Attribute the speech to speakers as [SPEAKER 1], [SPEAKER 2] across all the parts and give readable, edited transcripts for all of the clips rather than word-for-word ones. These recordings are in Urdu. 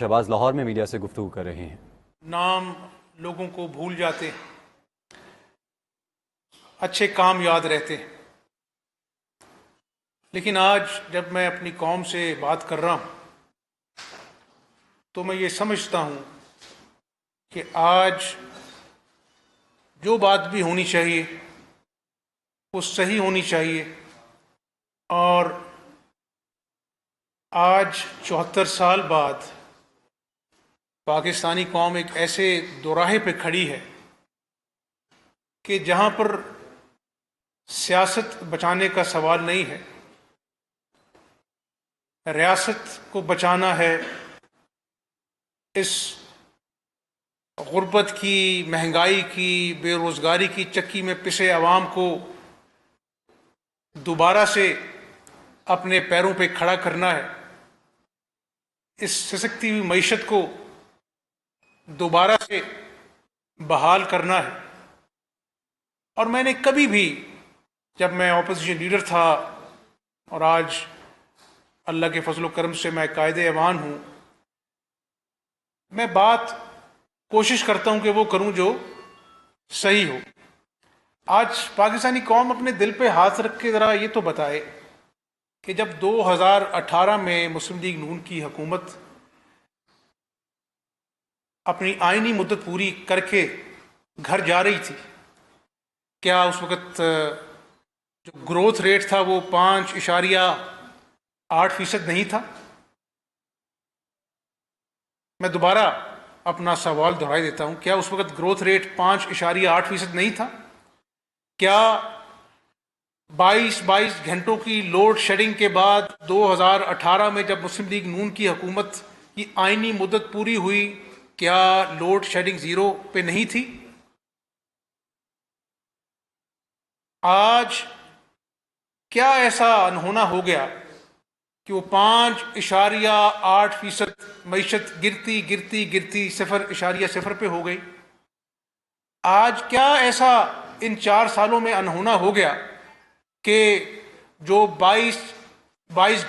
[SPEAKER 1] شہباز لاہور میں میڈیا سے گفتگو کر رہے ہیں۔
[SPEAKER 2] نام لوگوں کو بھول جاتے، اچھے کام یاد رہتے، لیکن آج جب میں اپنی قوم سے بات کر رہا ہوں تو میں یہ سمجھتا ہوں کہ آج جو بات بھی ہونی چاہیے وہ صحیح ہونی چاہیے، اور آج 74 سال بعد پاکستانی قوم ایک ایسے دوراہے پہ کھڑی ہے کہ جہاں پر سیاست بچانے کا سوال نہیں ہے، ریاست کو بچانا ہے اس غربت کی، مہنگائی کی، بے روزگاری کی چکی میں پسے عوام کو دوبارہ سے اپنے پیروں پہ کھڑا کرنا ہے، اس سسکتی ہوئی معیشت کو دوبارہ سے بحال کرنا ہے۔ اور میں نے کبھی بھی، جب میں اپوزیشن لیڈر تھا اور آج اللہ کے فضل و کرم سے میں قائد ایوان ہوں، میں بات کوشش کرتا ہوں کہ وہ کروں جو صحیح ہو۔ آج پاکستانی قوم اپنے دل پہ ہاتھ رکھ کے ذرا یہ تو بتائے کہ جب 2018 میں مسلم لیگ نون کی حکومت اپنی آئینی مدت پوری کر کے گھر جا رہی تھی، کیا اس وقت جو گروتھ ریٹ تھا وہ 5.8% نہیں تھا؟ میں دوبارہ اپنا سوال دہرائی دیتا ہوں، کیا اس وقت گروتھ ریٹ 5.8% نہیں تھا؟ کیا 22 گھنٹوں کی لوڈ شیڈنگ کے بعد 2018 میں جب مسلم لیگ نون کی حکومت کی آئینی مدت پوری ہوئی، کیا لوڈ شیڈنگ زیرو پہ نہیں تھی؟ آج کیا ایسا انہونا ہو گیا کہ وہ 5.8% معیشت گرتی گرتی گرتی 0.0 پہ ہو گئی؟ آج کیا ایسا ان 4 سالوں میں انہونا ہو گیا کہ جو 22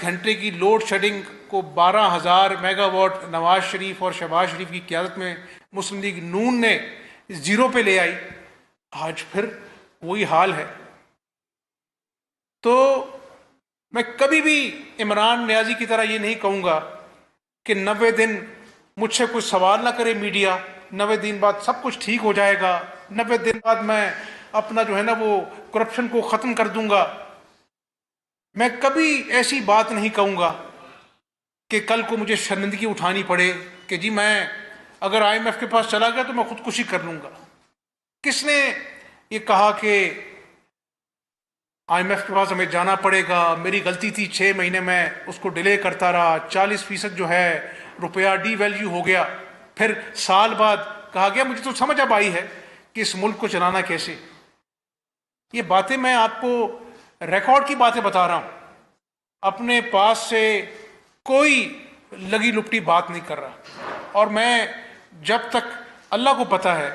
[SPEAKER 2] گھنٹے کی لوڈ شیڈنگ کو 12,000 میگا واٹ نواز شریف اور شہباز شریف کی قیادت میں مسلم لیگ نون نے زیرو پہ لے آئی، آج پھر وہی حال ہے؟ تو میں کبھی بھی عمران نیازی کی طرح یہ نہیں کہوں گا کہ 90 دن مجھ سے کوئی سوال نہ کرے میڈیا، 90 دن بعد سب کچھ ٹھیک ہو جائے گا، 90 دن بعد میں اپنا جو ہے نا وہ کرپشن کو ختم کر دوں گا۔ میں کبھی ایسی بات نہیں کہوں گا کہ کل کو مجھے شرمندگی اٹھانی پڑے کہ جی میں اگر IMF کے پاس چلا گیا تو میں خودکشی کر لوں گا۔ کس نے یہ کہا کہ IMF کے پاس ہمیں جانا پڑے گا؟ میری غلطی تھی، 6 مہینے میں اس کو ڈیلے کرتا رہا، 40% جو ہے روپیہ ڈی ویلیو ہو گیا، پھر سال بعد کہا گیا مجھے تو سمجھ اب آئی ہے کہ اس ملک کو چلانا کیسے۔ یہ باتیں میں آپ کو ریکارڈ کی باتیں بتا رہا ہوں، اپنے پاس سے کوئی لگی لپٹی بات نہیں کر رہا۔ اور میں جب تک، اللہ کو پتہ ہے،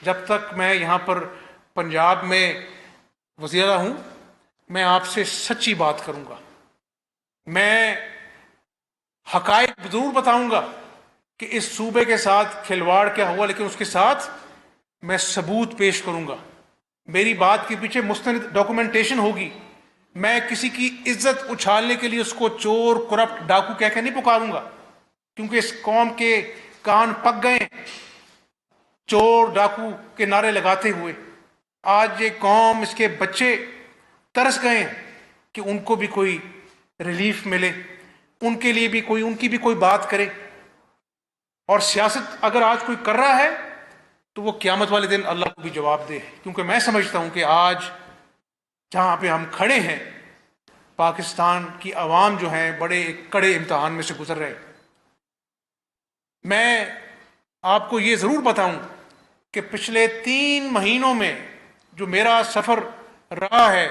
[SPEAKER 2] جب تک میں یہاں پر پنجاب میں وزیر ہوں، میں آپ سے سچی بات کروں گا، میں حقائق ضرور بتاؤں گا کہ اس صوبے کے ساتھ کھلواڑ کیا ہوا، لیکن اس کے ساتھ میں ثبوت پیش کروں گا، میری بات کے پیچھے مستند ڈاکومنٹیشن ہوگی۔ میں کسی کی عزت اچھالنے کے لیے اس کو چور، کرپٹ، ڈاکو کہہ کے نہیں پکاروں گا، کیونکہ اس قوم کے کان پک گئے چور ڈاکو کے نعرے لگاتے ہوئے۔ آج یہ قوم، اس کے بچے ترس گئے ہیں کہ ان کو بھی کوئی ریلیف ملے، ان کے لیے بھی کوئی، ان کی بھی کوئی بات کرے۔ اور سیاست اگر آج کوئی کر رہا ہے تو وہ قیامت والے دن اللہ کو بھی جواب دے، کیونکہ میں سمجھتا ہوں کہ آج جہاں پہ ہم کھڑے ہیں، پاکستان کی عوام جو ہیں بڑے کڑے امتحان میں سے گزر رہے ہیں۔ میں آپ کو یہ ضرور بتاؤں کہ پچھلے 3 مہینوں میں جو میرا سفر رہا ہے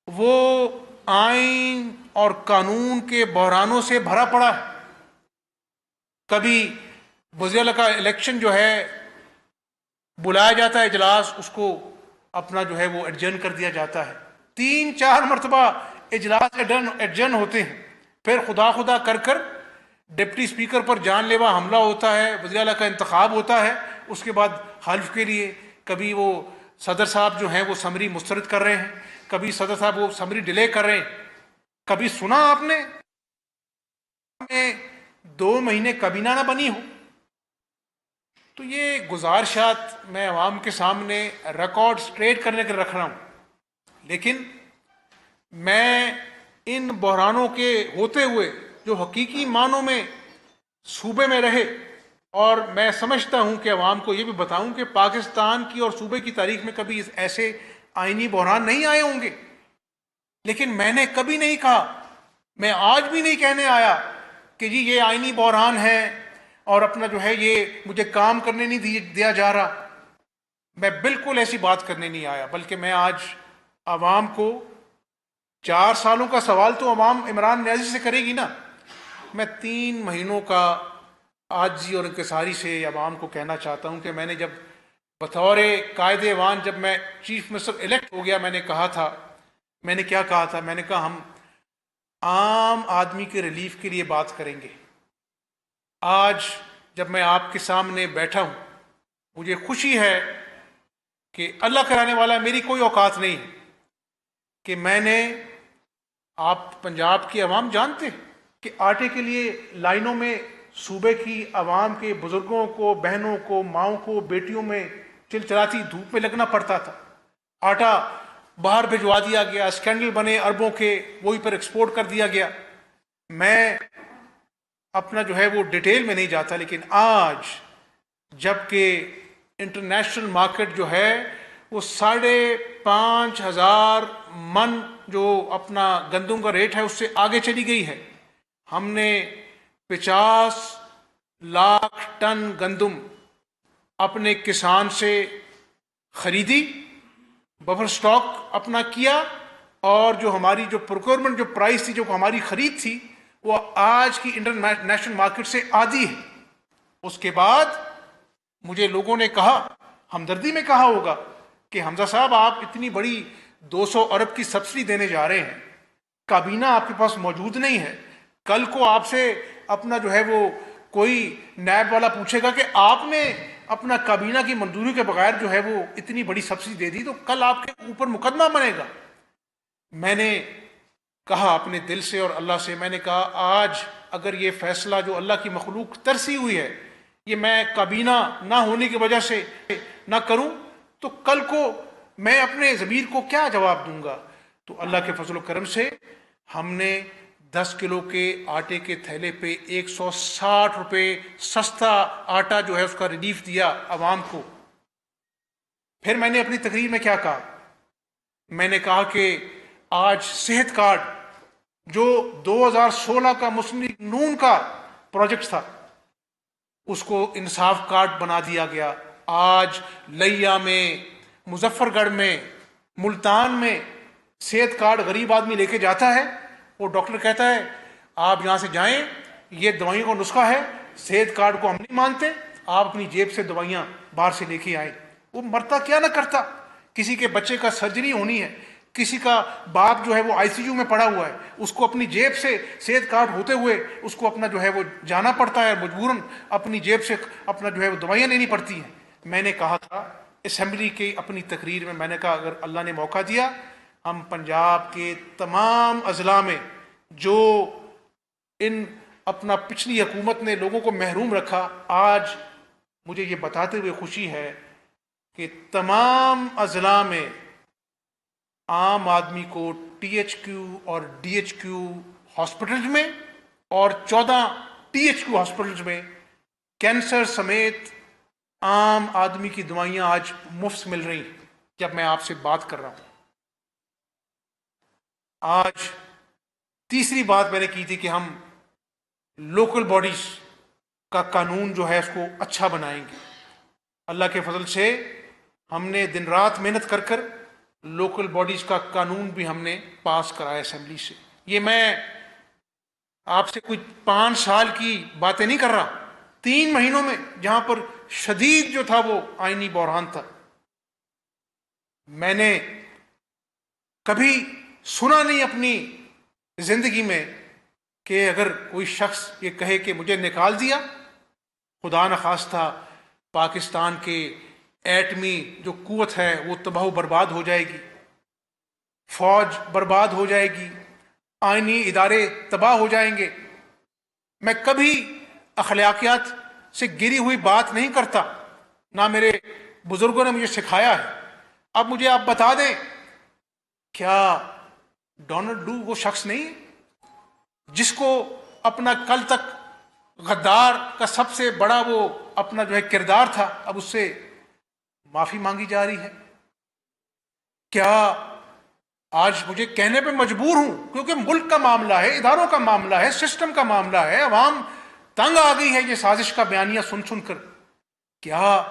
[SPEAKER 2] وہ آئین اور قانون کے بحرانوں سے بھرا پڑا ہے۔ کبھی وزیر اعلیٰ کا الیکشن جو ہے بلایا جاتا ہے اجلاس، اس کو اپنا جو ہے وہ ایڈجرن کر دیا جاتا ہے، 3-4 مرتبہ اجلاس ایڈجرن ہوتے ہیں، پھر خدا کر ڈپٹی اسپیکر پر جان لیوا حملہ ہوتا ہے، وزیر اعلیٰ کا انتخاب ہوتا ہے، اس کے بعد حلف کے لیے کبھی وہ صدر صاحب جو ہیں وہ سمری مسترد کر رہے ہیں، کبھی صدر صاحب وہ سمری ڈیلے کر رہے ہیں. کبھی سنا آپ نے 2 مہینے کابینہ نہ بنی ہو؟ تو یہ گزارشات میں عوام کے سامنے ریکارڈ سٹریٹ کرنے کے رکھ رہا ہوں. لیکن میں ان بحرانوں کے ہوتے ہوئے جو حقیقی معنوں میں صوبے میں رہے، اور میں سمجھتا ہوں کہ عوام کو یہ بھی بتاؤں کہ پاکستان کی اور صوبے کی تاریخ میں کبھی ایسے آئینی بحران نہیں آئے ہوں گے، لیکن میں نے کبھی نہیں کہا، میں آج بھی نہیں کہنے آیا کہ جی یہ آئینی بحران ہے اور اپنا جو ہے یہ مجھے کام کرنے نہیں دیا جا رہا. میں بالکل ایسی بات کرنے نہیں آیا، بلکہ میں آج عوام کو 4 سالوں کا سوال تو عوام عمران نیازی سے کرے گی نا. میں 3 مہینوں کا عاجزی اور انکساری سے عوام کو کہنا چاہتا ہوں کہ میں نے جب بطور قائد ایوان جب میں چیف منسٹر الیکٹ ہو گیا، میں نے کہا تھا، میں نے کیا کہا تھا، میں نے کہا ہم عام آدمی کے ریلیف کے لیے بات کریں گے. آج جب میں آپ کے سامنے بیٹھا ہوں، مجھے خوشی ہے کہ اللہ کرانے والا میری کوئی اوقات نہیں کہ میں نے، آپ پنجاب کی عوام جانتے کہ آٹے کے لیے لائنوں میں صوبے کی عوام کے بزرگوں کو، بہنوں کو، ماؤں کو، بیٹیوں میں چلچلاتی دھوپ میں لگنا پڑتا تھا. آٹا باہر بھجوا دیا گیا، اسکینڈل بنے اربوں کے، وہی پر ایکسپورٹ کر دیا گیا. میں اپنا جو ہے وہ ڈیٹیل میں نہیں جاتا، لیکن آج جب کہ انٹرنیشنل مارکیٹ جو ہے وہ 5,500 من جو اپنا گندم کا ریٹ ہے اس سے آگے چلی گئی ہے. ہم نے 50 لاکھ ٹن گندم اپنے کسان سے خریدی، بفر سٹاک اپنا کیا، اور جو ہماری جو پروکیورمنٹ جو پرائس تھی، جو ہماری خرید تھی، وہ آج کی انٹرنیشنل مارکیٹ سے آدھی ہے. اس کے بعد مجھے لوگوں نے کہا، ہمدردی میں کہا ہوگا کہ حمزہ صاحب آپ اتنی بڑی 200 ارب کی سبسڈی دینے جا رہے ہیں، کابینہ آپ کے پاس موجود نہیں ہے، کل کو آپ سے اپنا جو ہے وہ کوئی نیب والا پوچھے گا کہ آپ نے اپنا کابینہ کی منظوری کے بغیر جو ہے وہ اتنی بڑی سبسڈی دے دی، تو کل آپ کے اوپر مقدمہ بنے گا. میں نے کہا اپنے دل سے اور اللہ سے، میں نے کہا آج اگر یہ فیصلہ جو اللہ کی مخلوق ترسی ہوئی ہے، یہ میں کابینہ نہ ہونے کی وجہ سے نہ کروں، تو کل کو میں اپنے ضمیر کو کیا جواب دوں گا. تو اللہ کے فضل و کرم سے ہم نے 10 کلو کے آٹے کے تھیلے پہ 160 روپے سستا آٹا جو ہے اس کا ریلیف دیا عوام کو. پھر میں نے اپنی تقریر میں کیا کہا، میں نے کہا کہ آج صحت کارڈ جو 2016 کا مسلم لیگ نون کا پروجیکٹ تھا، اس کو انصاف کارڈ بنا دیا گیا. آج لیا میں، مظفر گڑھ میں، ملتان میں صحت کارڈ غریب آدمی لے کے جاتا ہے، وہ ڈاکٹر کہتا ہے آپ یہاں سے جائیں، یہ دوائیوں کا نسخہ ہے، صحت کارڈ کو ہم نہیں مانتے، آپ اپنی جیب سے دوائیاں باہر سے لے کے آئیں. وہ مرتا کیا نہ کرتا. کسی کے بچے کا سرجری ہونی ہے، کسی کا باپ جو ہے وہ آئی سی یو میں پڑا ہوا ہے، اس کو اپنی جیب سے صحت کارڈ ہوتے ہوئے اس کو اپنا جو ہے وہ جانا پڑتا ہے، مجبوراً اپنی جیب سے اپنا جو ہے وہ دوائیاں لینی پڑتی ہیں. میں نے کہا تھا اسمبلی کی اپنی تقریر میں، میں نے کہا اگر اللہ نے موقع دیا، ہم پنجاب کے تمام اضلاع میں جو ان اپنا پچھلی حکومت نے لوگوں کو محروم رکھا، آج مجھے یہ بتاتے ہوئے خوشی ہے کہ تمام اضلاع میں عام آدمی کو ٹی ایچ کیو اور ڈی ایچ کیو ہاسپٹلز میں اور 14 ٹی ایچ کیو ہاسپٹلز میں کینسر سمیت عام آدمی کی دوائیاں آج مفت مل رہی ہیں جب میں آپ سے بات کر رہا ہوں. آج تیسری بات میں نے کی تھی کہ ہم لوکل باڈیز کا قانون جو ہے اس کو اچھا بنائیں گے. اللہ کے فضل سے ہم نے دن رات محنت کر کر لوکل باڈیز کا قانون بھی ہم نے پاس کرایا اسمبلی سے. یہ میں آپ سے کوئی 5 سال کی باتیں نہیں کر رہا، 3 مہینوں میں جہاں پر شدید جو تھا وہ آئینی بحران تھا. میں نے کبھی سنا نہیں اپنی زندگی میں کہ اگر کوئی شخص یہ کہے کہ مجھے نکال دیا، خدا نخواستہ پاکستان کے ایٹمی جو قوت ہے وہ تباہ و برباد ہو جائے گی، فوج برباد ہو جائے گی، آئینی ادارے تباہ ہو جائیں گے۔ میں کبھی اخلاقیات سے گری ہوئی بات نہیں کرتا، نہ میرے بزرگوں نے مجھے سکھایا ہے۔ اب مجھے آپ بتا دیں، کیا ڈونلڈ ڈو وہ شخص نہیں ہے جس کو اپنا کل تک غدار کا سب سے بڑا وہ اپنا جو ہے کردار تھا، اب اس سے معافی مانگی جا رہی ہے؟ کیا آج مجھے کہنے پہ مجبور ہوں، کیونکہ ملک کا معاملہ ہے، اداروں کا معاملہ ہے، سسٹم کا معاملہ ہے، عوام تنگ آ گئی ہے یہ سازش کا بیانیہ سن سن کر، کیا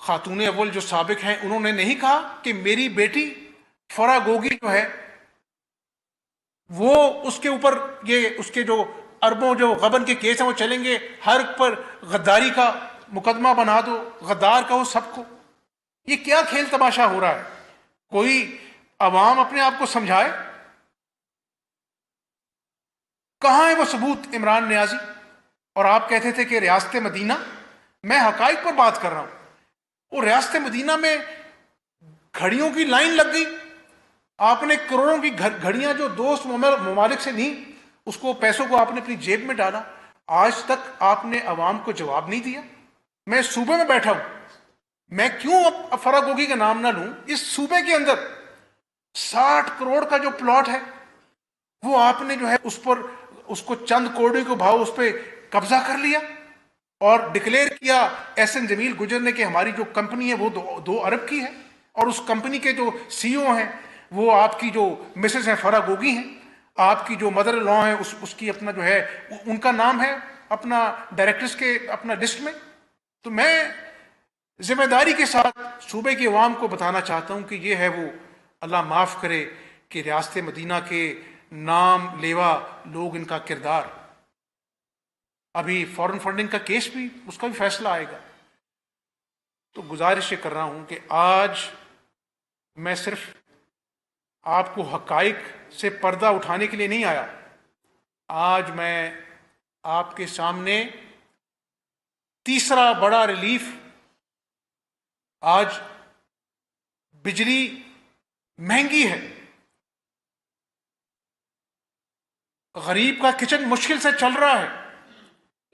[SPEAKER 2] خاتون اول جو سابق ہیں انہوں نے نہیں کہا کہ میری بیٹی فرا گوگی جو ہے وہ اس کے اوپر یہ اس کے جو اربوں جو غبن کے کیس ہیں وہ چلیں گے، ہر پر غداری کا مقدمہ بنا دو، غدار کہو سب کو؟ یہ کیا کھیل تماشا ہو رہا ہے؟ کوئی عوام اپنے آپ کو سمجھائے۔ کہاں ہے وہ ثبوت عمران نیازی؟ اور آپ کہتے تھے کہ ریاست مدینہ، میں حقائق پر بات کر رہا ہوں، وہ ریاست مدینہ میں گھڑیوں کی لائن لگ گئی، آپ نے کروڑوں کی گھڑیاں جو دوست ممالک سے لیں، اس کو پیسوں کو آپ نے اپنی جیب میں ڈالا، آج تک آپ نے عوام کو جواب نہیں دیا۔ میں صوبے میں بیٹھا ہوں، میں کیوں اب فرا گوگی کا نام نہ لوں؟ اس صوبے کے اندر 60 کروڑ کا جو پلاٹ ہے وہ آپ نے جو ہے اس کو چند کوڑی کو بھاؤ اس پہ قبضہ کر لیا اور ڈکلیئر کیا احسن جمیل گجر نے کہ ہماری جو کمپنی ہے وہ 2 ارب کی ہے، اور اس کمپنی کے جو سی او ہیں وہ آپ کی جو مسز ہیں فرا گوگی ہیں، آپ کی جو مدر لا ہیں اس کی اپنا جو ہے ان کا نام ہے اپنا ڈائریکٹرز کے اپنا لسٹ میں۔ تو میں ذمہ داری کے ساتھ صوبے کی عوام کو بتانا چاہتا ہوں کہ یہ ہے وہ، اللہ معاف کرے، کہ ریاست مدینہ کے نام لیوا لوگ، ان کا کردار۔ ابھی فورن فنڈنگ کا کیس بھی، اس کا بھی فیصلہ آئے گا۔ تو گزارش یہ کر رہا ہوں کہ آج میں صرف آپ کو حقائق سے پردہ اٹھانے کے لیے نہیں آیا، آج میں آپ کے سامنے تیسرا بڑا ریلیف، آج بجلی مہنگی ہے، غریب کا کچن مشکل سے چل رہا ہے،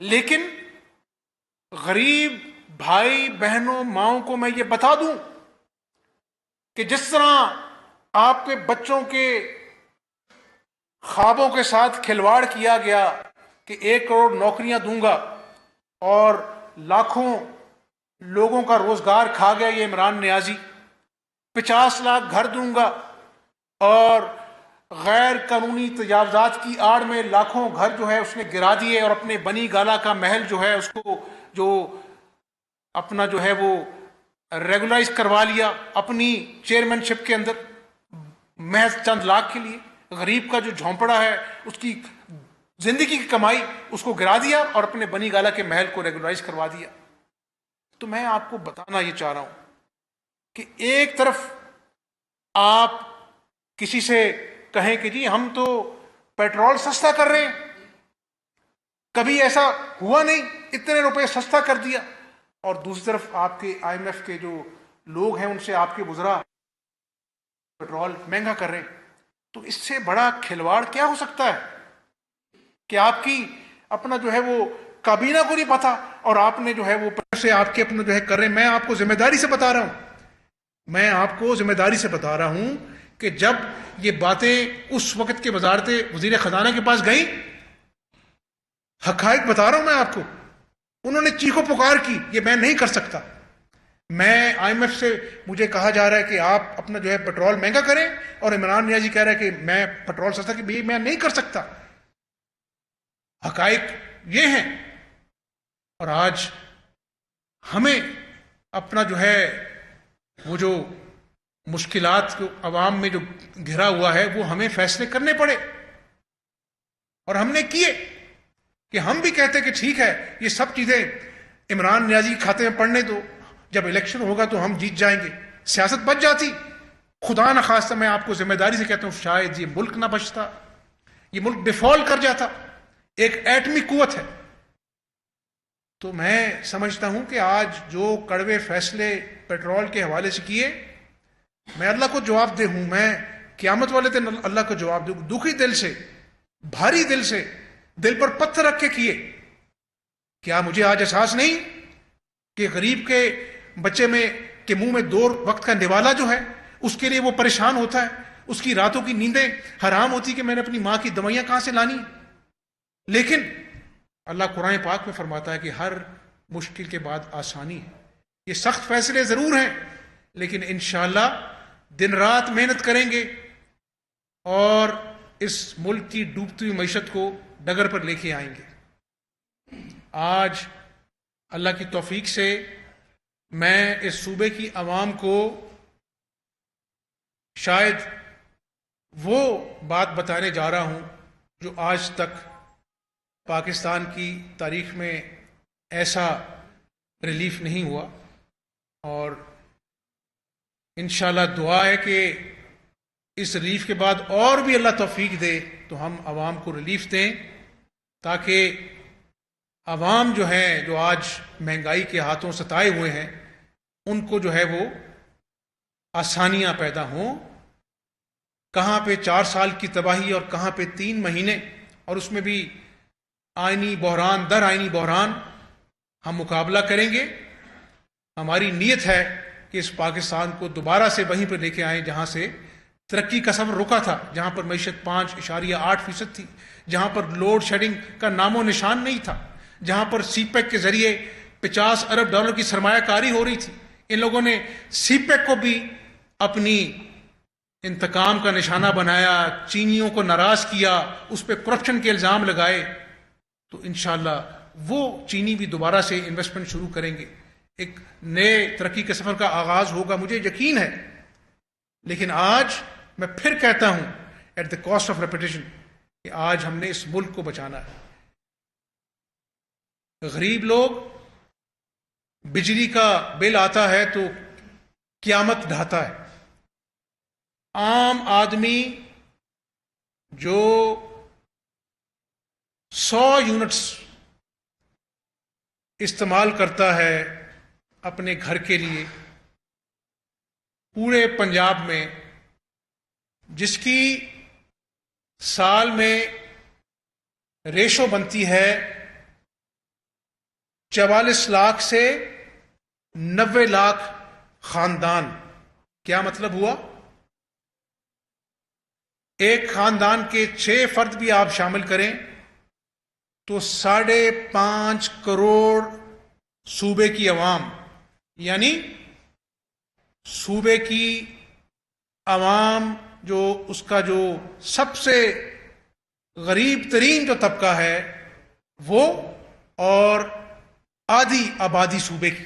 [SPEAKER 2] لیکن غریب بھائی بہنوں ماؤں کو میں یہ بتا دوں کہ جس طرح آپ کے بچوں کے خوابوں کے ساتھ کھلواڑ کیا گیا کہ 1 کروڑ نوکریاں دوں گا اور لاکھوں لوگوں کا روزگار کھا گیا یہ عمران نیازی، 50 لاکھ گھر دوں گا، اور غیر قانونی تجاوزات کی آڑ میں لاکھوں گھر جو ہے اس نے گرا دیے، اور اپنے بنی گالا کا محل جو ہے اس کو جو اپنا جو ہے وہ ریگولائز کروا لیا اپنی چیئرمین شپ کے اندر، محض چند لاکھ کے لیے۔ غریب کا جو جھونپڑا ہے، اس کی زندگی کی کمائی اس کو گرا دیا اور اپنے بنی گالا کے محل کو ریگولائز کروا دیا۔ تو میں آپ کو بتانا یہ چاہ رہا ہوں کہ ایک طرف آپ کسی سے کہیں کہ جی ہم تو پیٹرول سستا کر رہے ہیں، کبھی ایسا ہوا نہیں، اتنے روپے سستا کر دیا، اور دوسری طرف آپ کے آئی ایم ایف کے جو لوگ ہیں ان سے آپ کے وزراء پیٹرول مہنگا کر رہے ہیں۔ تو اس سے بڑا کھلواڑ کیا ہو سکتا ہے کہ آپ کی اپنا جو ہے وہ کابینہ کو نہیں پتا، اور آپ نے جو ہے وہ سے آپ کے اپنا جو ہے کر رہے ہیں۔ میں آپ کو ذمہ داری سے بتا رہا ہوں، میں آپ کو ذمہ داری سے بتا رہا ہوں کہ جب یہ باتیں اس وقت کے وزارت وزیر خزانہ کے پاس گئیں، حقائق بتا رہا ہوں میں آپ کو، انہوں نے چیخو پکار کی یہ میں نہیں کر سکتا۔ میں آئی ایم ایف سے مجھے کہا جا رہا ہے کہ آپ اپنا جو ہے پیٹرول مہنگا کریں، اور عمران نیازی کہہ رہا ہے کہ میں پیٹرول سستا کہ میں نہیں کر سکتا۔ حقائق یہ ہیں، اور آج ہمیں اپنا جو ہے وہ جو مشکلات کو عوام میں جو گھرا ہوا ہے وہ ہمیں فیصلے کرنے پڑے، اور ہم نے کیے کہ ہم بھی کہتے کہ ٹھیک ہے یہ سب چیزیں عمران نیازی کھاتے میں پڑنے دو، جب الیکشن ہوگا تو ہم جیت جائیں گے، سیاست بچ جاتی۔ خدا نخواستہ میں آپ کو ذمہ داری سے کہتا ہوں شاید یہ ملک نہ بچتا، یہ ملک ڈیفالٹ کر جاتا، ایک ایٹمی قوت ہے۔ تو میں سمجھتا ہوں کہ آج جو کڑوے فیصلے پیٹرول کے حوالے سے کیے، میں اللہ کو جواب دہ ہوں، میں قیامت والے دن اللہ کو جواب دوں، دکھی دل سے، بھاری دل سے، دل پر پتھر رکھ کے کیے۔ کیا مجھے آج احساس نہیں کہ غریب کے بچے کے منہ میں 2 وقت کا نوالا جو ہے، اس کے لیے وہ پریشان ہوتا ہے، اس کی راتوں کی نیندیں حرام ہوتی کہ میں نے اپنی ماں کی دوائیاں کہاں سے لانی۔ لیکن اللہ قرآن پاک میں فرماتا ہے کہ ہر مشکل کے بعد آسانی ہے۔ یہ سخت فیصلے ضرور ہیں، لیکن انشاءاللہ دن رات محنت کریں گے اور اس ملک کی ڈوبتی ہوئی معیشت کو ڈگر پر لے کے آئیں گے۔ آج اللہ کی توفیق سے میں اس صوبے کی عوام کو شاید وہ بات بتانے جا رہا ہوں جو آج تک پاکستان کی تاریخ میں ایسا ریلیف نہیں ہوا، اور انشاءاللہ دعا ہے کہ اس ریلیف کے بعد اور بھی اللہ توفیق دے تو ہم عوام کو ریلیف دیں، تاکہ عوام جو ہیں، جو آج مہنگائی کے ہاتھوں ستائے ہوئے ہیں، ان کو جو ہے وہ آسانیاں پیدا ہوں۔ کہاں پہ 4 سال کی تباہی اور کہاں پہ 3 مہینے، اور اس میں بھی آئینی بحران در آئینی بحران ہم مقابلہ کریں گے۔ ہماری نیت ہے کہ اس پاکستان کو دوبارہ سے وہیں پر لے کے آئیں جہاں سے ترقی کا سفر رکا تھا، جہاں پر معیشت 5.8% تھی، جہاں پر لوڈ شیڈنگ کا نام و نشان نہیں تھا، جہاں پر سی پیک کے ذریعے $50 ارب کی سرمایہ کاری ہو رہی تھی۔ ان لوگوں نے سی پیک کو بھی اپنی انتقام کا نشانہ بنایا، چینیوں کو ناراض کیا، اس پہ کرپشن کے الزام لگائے۔ تو انشاءاللہ وہ چینی بھی دوبارہ سے انویسٹمنٹ شروع کریں گے، ایک نئے ترقی کے سفر کا آغاز ہوگا، مجھے یقین ہے۔ لیکن آج میں پھر کہتا ہوں at the cost of repetition کہ آج ہم نے اس ملک کو بچانا ہے۔ غریب لوگ، بجلی کا بل آتا ہے تو قیامت ڈھاتا ہے۔ عام آدمی جو 100 یونٹس استعمال کرتا ہے اپنے گھر کے لیے پورے پنجاب میں، جس کی سال میں ریشو بنتی ہے 44 لاکھ سے 90 لاکھ خاندان۔ کیا مطلب ہوا؟ ایک خاندان کے 6 فرد بھی آپ شامل کریں تو 5.5 کروڑ صوبے کی عوام، یعنی صوبے کی عوام جو اس کا جو سب سے غریب ترین جو طبقہ ہے وہ، اور آدھی آبادی صوبے کی۔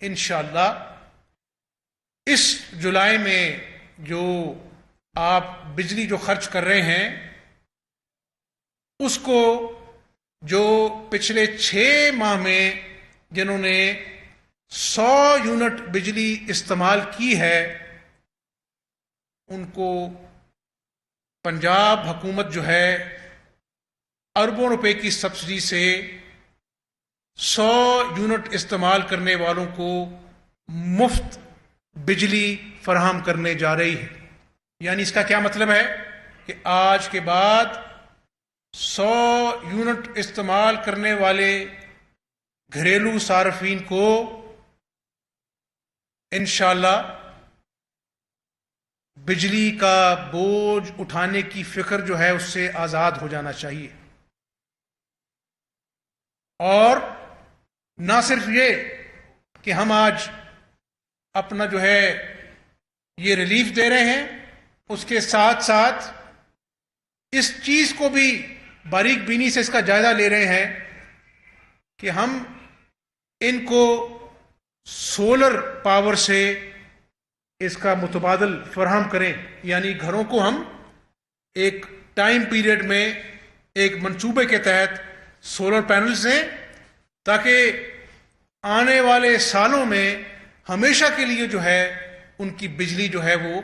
[SPEAKER 2] انشاءاللہ اس جولائی میں جو آپ بجلی جو خرچ کر رہے ہیں، اس کو جو پچھلے 6 ماہ میں جنہوں نے 100 یونٹ بجلی استعمال کی ہے، ان کو پنجاب حکومت جو ہے اربوں روپے کی سبسڈی سے 100 یونٹ استعمال کرنے والوں کو مفت بجلی فراہم کرنے جا رہی ہے۔ یعنی اس کا کیا مطلب ہے کہ آج کے بعد 100 یونٹ استعمال کرنے والے گھریلو صارفین کو انشاءاللہ بجلی کا بوجھ اٹھانے کی فکر جو ہے اس سے آزاد ہو جانا چاہیے۔ اور نہ صرف یہ کہ ہم آج اپنا جو ہے یہ ریلیف دے رہے ہیں، اس کے ساتھ ساتھ اس چیز کو بھی باریک بینی سے اس کا جائزہ لے رہے ہیں کہ ہم ان کو سولر پاور سے اس کا متبادل فراہم کریں، یعنی گھروں کو ہم ایک ٹائم پیریڈ میں ایک منصوبے کے تحت سولر پینلز دیں، تاکہ آنے والے سالوں میں ہمیشہ کے لیے جو ہے ان کی بجلی جو ہے وہ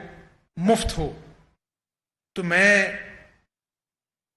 [SPEAKER 2] مفت ہو۔ تو میں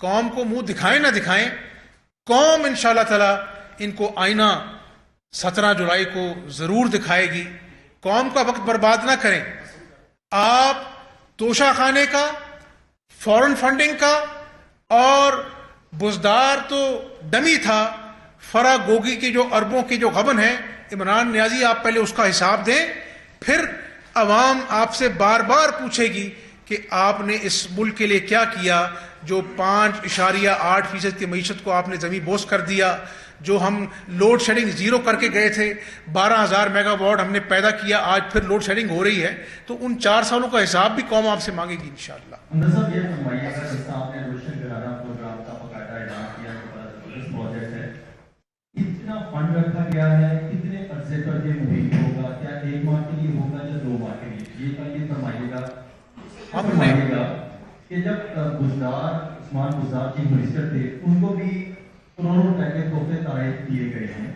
[SPEAKER 2] قوم کو منہ دکھائیں نہ دکھائیں، قوم انشاءاللہ تعالی ان کو آئینہ 17 جولائی کو ضرور دکھائے گی۔ قوم کا وقت برباد نہ کریں۔ آپ توشہ خانے کا، فورن فنڈنگ کا اور بزدار تو ڈمی تھا، فرا گوگی کی جو اربوں کی جو غبن ہے، عمران نیازی آپ پہلے اس کا حساب دیں، پھر عوام آپ سے بار بار پوچھے گی کہ آپ نے اس ملک کے لیے کیا کیا۔ جو 5.8% کی معیشت کو آپ نے زمین بوس کر دیا، جو ہم لوڈ شیڈنگ زیرو کر کے گئے تھے، 12,000 میگا واٹ ہم نے پیدا کیا، آج پھر لوڈ شیڈنگ ہو رہی ہے، تو ان 4 سالوں کا حساب بھی قوم آپ سے مانگے گی انشاءاللہ۔
[SPEAKER 3] صاحب یہ فرمائیے گا، جس طرح آپ نے روشن گرانا پروگرام کا باقاعدہ اعلان کیا کہ بڑا زبردست پروجیکٹ ہے، کتنا فنڈ رکھا گیا ہے، کتنے عرصے پر یہ مہم ہوگا، کیا 1 ماہ کے لیے ہوگا یا 2 ماہ کے لیے؟ یہ فرمائیے گا۔
[SPEAKER 2] ہم نے
[SPEAKER 3] کہ جب بزدار عثمان بزدار چیف منسٹر تھے، ان کو بھی کروڑوں روپے کے تحفے تحائف دیے گئے ہیں۔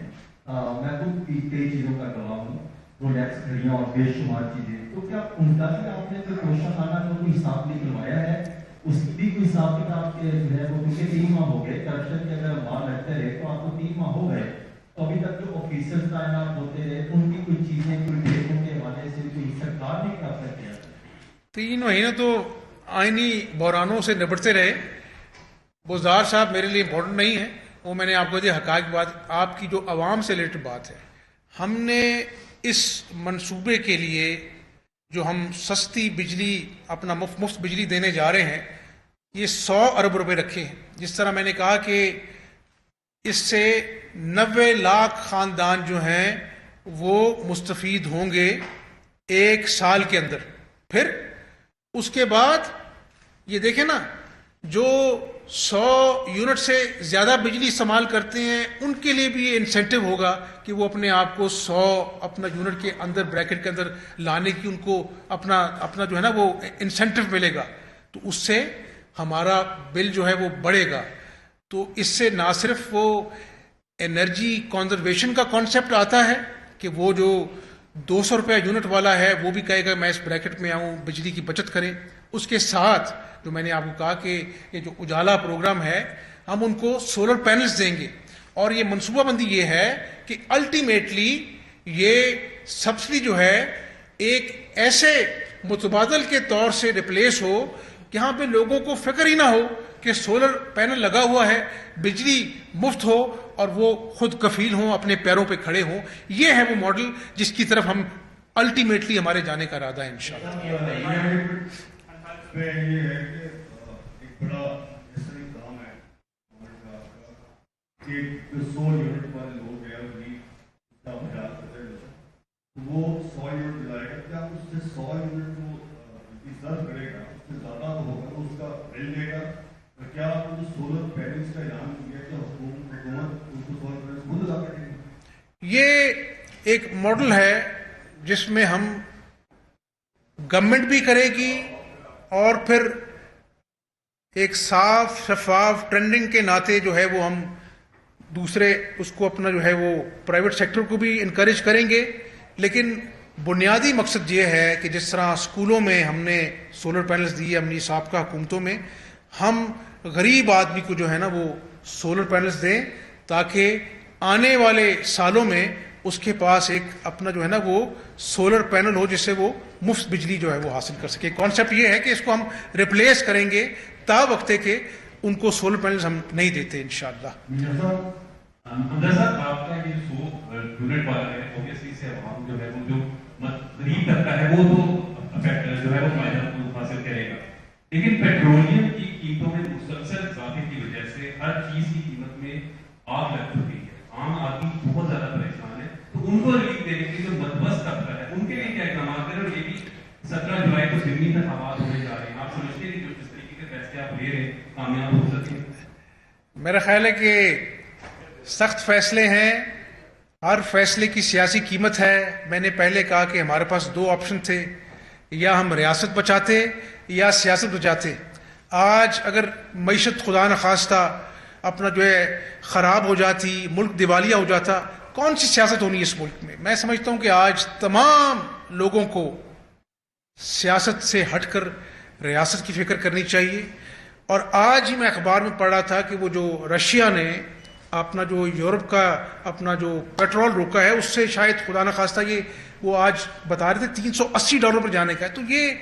[SPEAKER 3] میں خود کئی چیزوں کا گواہ ہوں، پروجیکٹس گھڑیاں اور بے شمار چیزیں، تو کیا ان کا بھی آپ نے جو توشہ خانہ کا کوئی حساب نہیں کروایا ہے؟ اس کی بھی کوئی حساب کتاب کے جو ہے وہ، کیونکہ 3 ماہ ہو گئے کرپشن کے اگر ماہ لگتے رہے تو آپ کو 3 ماہ ہو گئے، تو ابھی تک جو آفیسرز تعینات ہوتے رہے ان کی کوئی چیزیں، کوئی ڈیٹوں کے حوالے سے کوئی سرکار نے کیا کیا؟
[SPEAKER 2] 3 مہینے تو آئینی بحرانوں سے نپٹتے رہے۔ بزدار صاحب میرے لیے امپورٹنٹ نہیں ہے، وہ میں نے آپ کو دی حقائق بات، آپ کی جو عوام سے ریلیٹڈ بات ہے۔ ہم نے اس منصوبے کے لیے جو ہم سستی بجلی، اپنا مفت بجلی دینے جا رہے ہیں، یہ 100 ارب روپے رکھے ہیں۔ جس طرح میں نے کہا کہ اس سے 90 لاکھ خاندان جو ہیں وہ مستفید ہوں گے 1 سال کے اندر۔ پھر اس کے بعد یہ دیکھیں نا، جو 100 یونٹ سے زیادہ بجلی استعمال کرتے ہیں ان کے لیے بھی یہ انسینٹو ہوگا کہ وہ اپنے آپ کو 100 اپنا یونٹ کے اندر بریکٹ کے اندر لانے کی ان کو اپنا جو ہے نا وہ انسینٹو ملے گا، تو اس سے ہمارا بل جو ہے وہ بڑھے گا۔ تو اس سے نہ صرف وہ انرجی کنزرویشن کا کانسیپٹ آتا ہے کہ وہ جو 200 روپے یونٹ والا ہے وہ بھی کہے گا میں اس بریکٹ میں آؤں، بجلی کی بچت کریں۔ اس کے ساتھ جو میں نے آپ کو کہا کہ یہ جو اجالا پروگرام ہے، ہم ان کو سولر پینلز دیں گے، اور یہ منصوبہ بندی یہ ہے کہ الٹیمیٹلی یہ سبسڈی جو ہے ایک ایسے متبادل کے طور سے ریپلیس ہو کہ یہاں پہ لوگوں کو فکر ہی نہ ہو کہ سولر پینل لگا ہوا ہے، بجلی مفت ہو اور وہ خود کفیل ہوں، اپنے پیروں پہ کھڑے ہوں۔ یہ ہے وہ ماڈل جس کی طرف ہم الٹیمیٹلی ہمارے جانے کا ارادہ ہے انشاءاللہ۔
[SPEAKER 4] میں یہ ہے کہ ایک بڑا ہسٹری کام ہے کہ جو 100 یونٹ والے لوگ ہیں انہیں اس کا خیال کرتے ہیں، وہ 100 یونٹ دلائے گا، کیا اس سے 100 یونٹ کو ریزرو کرے گا، اس سے زیادہ تو ہوگا تو اس کا بل دے گا؟ اور کیا آپ کو جو سولر پینلز کا اعلان کیا کہ حکومت ان کو سولر پینلز خود لگا کرے گی؟
[SPEAKER 2] یہ ایک ماڈل ہے جس میں ہم گورنمنٹ بھی کرے گی اور پھر ایک صاف شفاف ٹرینڈنگ کے ناطے جو ہے وہ ہم دوسرے اس کو اپنا جو ہے وہ پرائیویٹ سیکٹر کو بھی انکریج کریں گے۔ لیکن بنیادی مقصد یہ ہے کہ جس طرح اسکولوں میں ہم نے سولر پینلز دیے اپنی سابقہ حکومتوں میں، ہم غریب آدمی کو جو ہے نا وہ سولر پینلز دیں تاکہ آنے والے سالوں میں اس کے پاس ایک اپنا جو ہے نا وہ سولر پینل ہو جس سے وہ مفت بجلی جو ہے وہ حاصل کر سکے۔ کانسیپٹ یہ ہے کہ اس کو ہم ریپلیس کریں گے تا وقت ہے کہ ان کو سولر پینلز ہم نہیں دیتے انشاءاللہ۔
[SPEAKER 5] صاحب آپ کا یہ 100 یونٹ والا ہے، اوبیسلی سے عوام جو ہے وہ جو غریب طبقہ ہے وہ تو جو ہے وہ فائدہ حاصل کرے گا، لیکن پیٹرولیم کی قیمتوں میں مسلسل اضافے کی وجہ سے ہر چیز کی قیمت میں آگ لگ چکی ہے، عام آدمی بہت زیادہ پریشان ہے، تو ان کو ریلیف دینے کے جو مدبس طبقہ ہے ان کے لیے کیا اقدامات کریں؟ اور یہ بھی 17 جولائی کو ضمنی انتخابات ہونے جا رہے ہیں، آپ سمجھتے ہیں کہ جو جس طریقے کے فیصلے آپ لے رہے ہیں کامیاب ہو سکتے ہیں؟
[SPEAKER 2] میرا خیال ہے کہ سخت فیصلے ہیں، ہر فیصلے کی سیاسی قیمت ہے۔ میں نے پہلے کہا کہ ہمارے پاس 2 آپشن تھے، یا ہم ریاست بچاتے یا سیاست بچاتے۔ آج اگر معیشت خدا نخواستہ اپنا جو ہے خراب ہو جاتی، ملک دیوالیہ ہو جاتا، کون سی سیاست ہونی ہے اس ملک میں؟ میں سمجھتا ہوں کہ آج تمام لوگوں کو سیاست سے ہٹ کر ریاست کی فکر کرنی چاہیے، اور آج ہی میں اخبار میں پڑھ رہا تھا کہ وہ جو رشیا نے اپنا جو یورپ کا اپنا جو پیٹرول روکا ہے، اس سے شاید خدا نخواستہ یہ وہ آج بتا رہے تھے $380 پر جانے کا ہے. تو یہ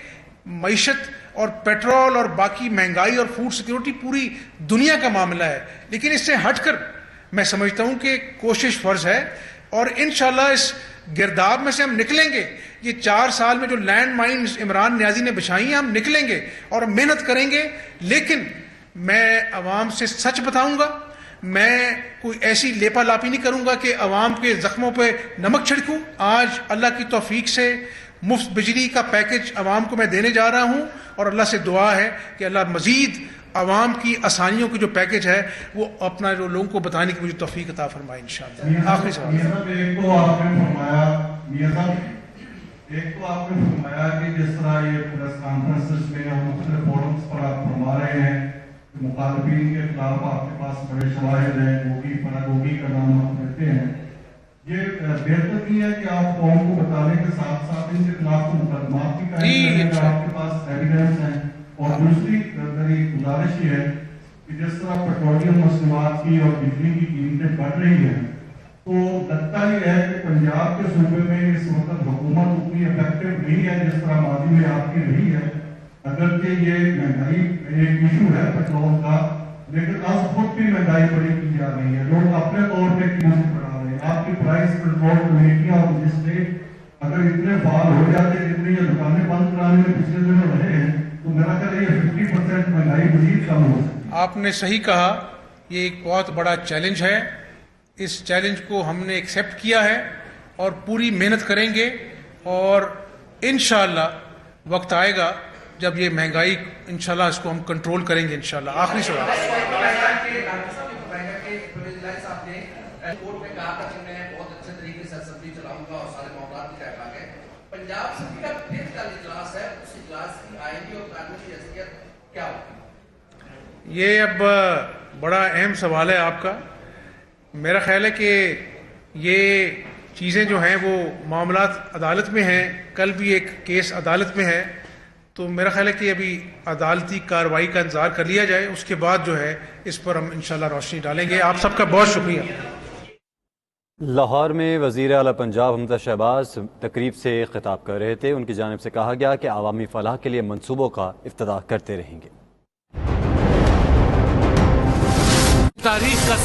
[SPEAKER 2] معیشت اور پیٹرول اور باقی مہنگائی اور فوڈ سیکیورٹی پوری دنیا کا معاملہ ہے. لیکن اس سے ہٹ کر میں سمجھتا ہوں کہ کوشش فرض ہے، اور انشاءاللہ اس گرداب میں سے ہم نکلیں گے. یہ 4 سال میں جو لینڈ مائنز عمران نیازی نے بچھائی ہیں، ہم نکلیں گے اور محنت کریں گے. لیکن میں عوام سے سچ بتاؤں گا، میں کوئی ایسی لیپا لاپی نہیں کروں گا کہ عوام کے زخموں پہ نمک چھڑکوں. آج اللہ کی توفیق سے مفت بجلی کا پیکج عوام کو میں دینے جا رہا ہوں، اور اللہ سے دعا ہے کہ اللہ مزید عوام کی آسانیوں کی جو پیکج ہے وہ اپنا جو لوگوں کو بتانے کی مجھے توفیق عطا فرمائے انشاءاللہ. آخری سوال.
[SPEAKER 4] ایک تو آپ نے فرمایا کہ جس طرح یہ پریس کانفرنسز میں اور مختلف فورمز پر آپ فرما رہے ہیں کہ مخالفین کے خلاف آپ کے پاس بڑے شواہد ہیں، گوگی کا نام آپ لیتے ہیں. یہ بہتر نہیں ہے کہ آپ قوم کو بتانے کے ساتھ ساتھ ان کے خلاف مقدمات بھی قائم کریں آپ کے پاس ایویڈنس ہیں؟ اور دوسری میری گزارش یہ ہے کہ جس طرح پیٹرولیم مصنوعات کی اور بجلی کی قیمتیں بڑھ رہی ہیں، تو لگتا ہی ہے کہ پنجاب کے صوبے میں اس وقت حکومت اتنی افیکٹو نہیں ہے جس طرح ماضی میں آپ کی رہی ہے. اگرچہ یہ مہنگائی ایک ایشو ہے پیٹرول کا، لیکن آج خود بھی مہنگائی بڑی کی جا رہی ہے. لوگ اپنے طور پہ قیمت بڑھا رہے ہیں. آپ کی پرائس کنٹرول کمیٹیاں اور مجسٹریٹ اگر اتنے فعال ہو جاتے جتنی یہ دکانیں بند کرانے میں پچھلے دنوں رہے ہیں، تو میرا خیال ہے یہ 50% مہنگائی مزید کم ہو سکتی ہے. آپ
[SPEAKER 2] نے صحیح کہا، یہ ایک بہت بڑا چیلنج ہے. اس چیلنج کو ہم نے ایکسیپٹ کیا ہے اور پوری محنت کریں گے، اور انشاءاللہ وقت آئے گا جب یہ مہنگائی انشاءاللہ اس کو ہم کنٹرول کریں گے انشاءاللہ. آخری سوال. یہ اب بڑا اہم سوال ہے آپ کا. میرا خیال ہے کہ یہ چیزیں جو ہیں وہ معاملات عدالت میں ہیں. کل بھی ایک کیس عدالت میں ہے، تو میرا خیال ہے کہ ابھی عدالتی کارروائی کا انتظار کر لیا جائے، اس کے بعد جو ہے اس پر ہم انشاءاللہ روشنی ڈالیں گے. آپ سب کا بہت شکریہ.
[SPEAKER 1] لاہور میں وزیر اعلیٰ پنجاب حمزہ شہباز تقریب سے خطاب کر رہے تھے. ان کی جانب سے کہا گیا کہ عوامی فلاح کے لیے منصوبوں کا افتتاح کرتے رہیں گے.
[SPEAKER 6] تاریخ کا